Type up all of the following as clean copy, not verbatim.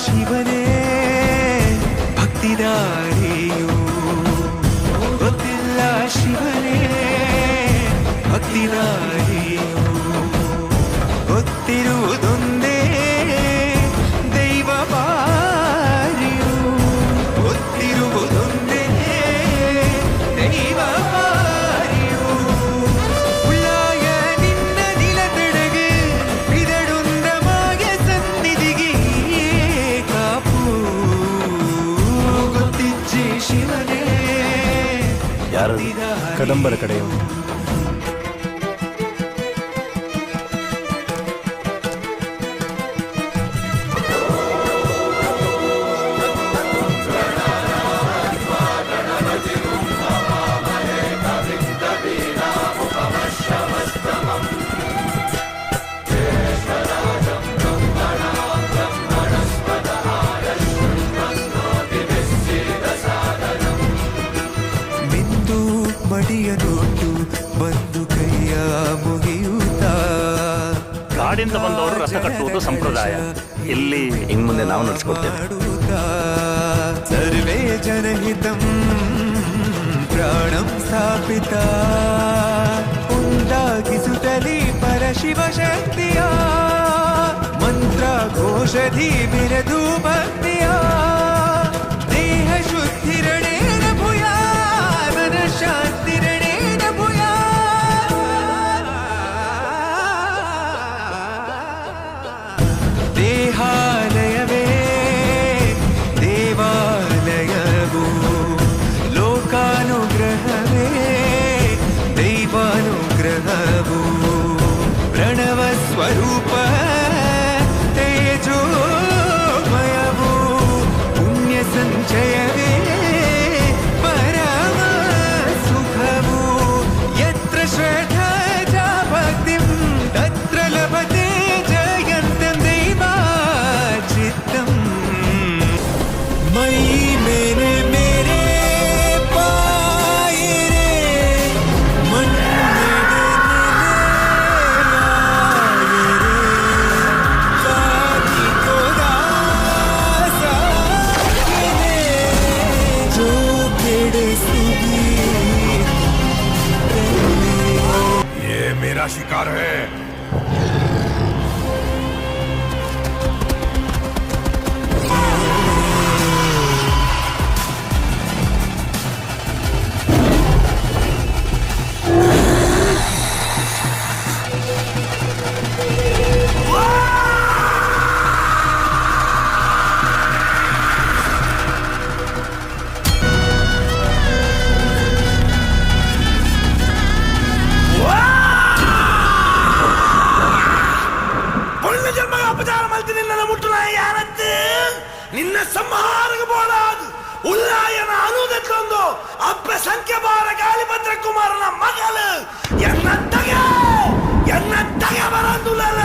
ಶಿವನೇ ಭಕ್ತಿದಾರಿಯು, ಗೊತ್ತಿಲ್ಲ ಶಿವನೇ ಭಕ್ತಿದಾರಿಯು, ಗೊತ್ತಿರುವುದೊಂದೇ ದೈವ ಬಾರಿಯು, ಗೊತ್ತಿರುವುದೊಂದೇ ದೈವ ಬಾರಿಯು. ಉಳ್ಳಾಯ ನಿನ್ನ ನಿಲತಡೆಗೆ ಬಿದಡುಂದಮಾಯ ಸನ್ನಿಧಿಗೆ ಕಾಪು, ಗೊತ್ತಿಜ್ಜೆ ಶಿವನೇ. ಯಾರು ಕದಂಬರ ಕಡೆಯವರು? ಮಡಿಯನೊಟ್ಟು ಬಂದು ಕೈಯ ಮುಗಿಯುತ್ತ, ಕಾಡಿಂದ ಬಂದವರು ರಥ ಕಟ್ಟುವುದು ಸಂಪ್ರದಾಯ. ಇಲ್ಲಿ ಇನ್ನು ಮುಂದೆ ನಾವು ನಡೆಸ್ಕೊಡ್ತೇವೆ. ಸರ್ವೇ ಜನಹಿತಂ ಪ್ರಾಣಂ ಸ್ಥಾಪಿತ, ಉಂಟಾಗಿಸುತ್ತಲಿ ಪರಶಿವ ಶಕ್ತಿಯ ಮಂತ್ರ ಘೋಷಧಿ ಮೆರೆದು ಭಕ್ತಿಯ, ದೇಹ ಶುದ್ಧಿರಣೇನ ಭೂಯಾ ಮನ ಶಾಂತಿರಣೇನ ಭೂಯಾ. ದೇಹಾಲಯವೇ ದೇವಾಲಯವು, ಲೋಕಾನುಗ್ರಹವೇ ದೈವಾನುಗ್ರಹವು, ಪ್ರಣವ ಸ್ವರೂಪ ತೇಜೋಮಯವು, ಪುಣ್ಯ ಸಂಚಯವೇ ಪರಮ ಸುಖವು, ಯತ್ರ ಶ್ರದ್ಧಾ ಚ ಭಕ್ತಿಂ ತತ್ರ ಲಭತೆ ಜಯಂತಂ ದೈವಾಚಿತ್ತಂ. ಮೈ ಮೇರೆ ಮೇರೆ ಪಾಯೆ ರೇ ಮನ್ನೆಡೆ ನೆಲೆಯಾಯೆ ರೇ, ಕಾಕಿ ಕೋ ದಾಸಾಯೆ ರೇ, ಜೋ ಕೆಡೆ ಸುಗಿ ये मेरा शिकार है। ನಿನ್ನ ಸಂಹಾರಕ್ಕೆ ಬೋಲಾದು ಉಲ್ಲಾಯನ ಅನುದಕ್ಕೊಂದು ಅಪ್ಪ ಸಂಖ್ಯೆ ಬಾರ ಗಾಳಿಭದ್ರ ಕುಮಾರನ ಮಗಳು ಎನ್ನತ್ತಗೆ ಬರಂದುಲಲ್ಲ.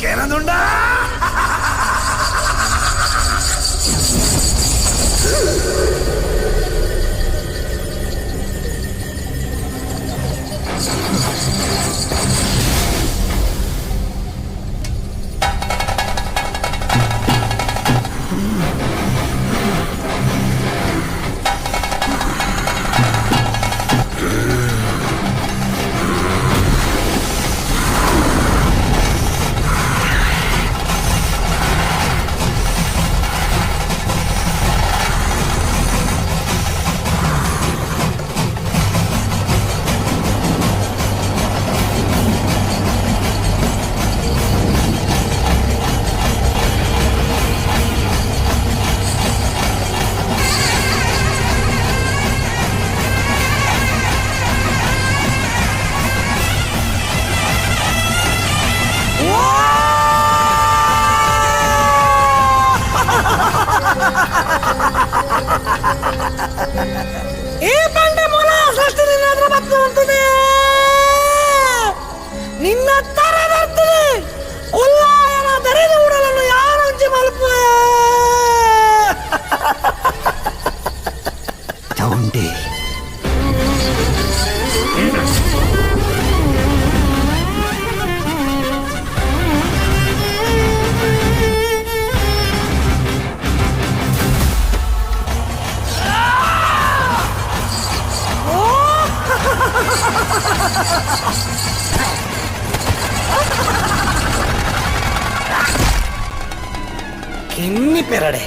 ಕೇನದುಂಡ ಈ ಬಂಡೆ ಮೂಲ ಸೃಷ್ಟಿ ನಿನ್ನ ಹತ್ರ ಬಂತು ಅಂತಾನೆ ನಿನ್ನ ತರ. ಉಲ್ಲಾಯನ ದರಿದ ಉಡಲನ್ನು ಯಾರು ಹಂಚಿ ಮಲ್ಪುವೆ ಕೆನ್ನಿ ಪೆರಡೆ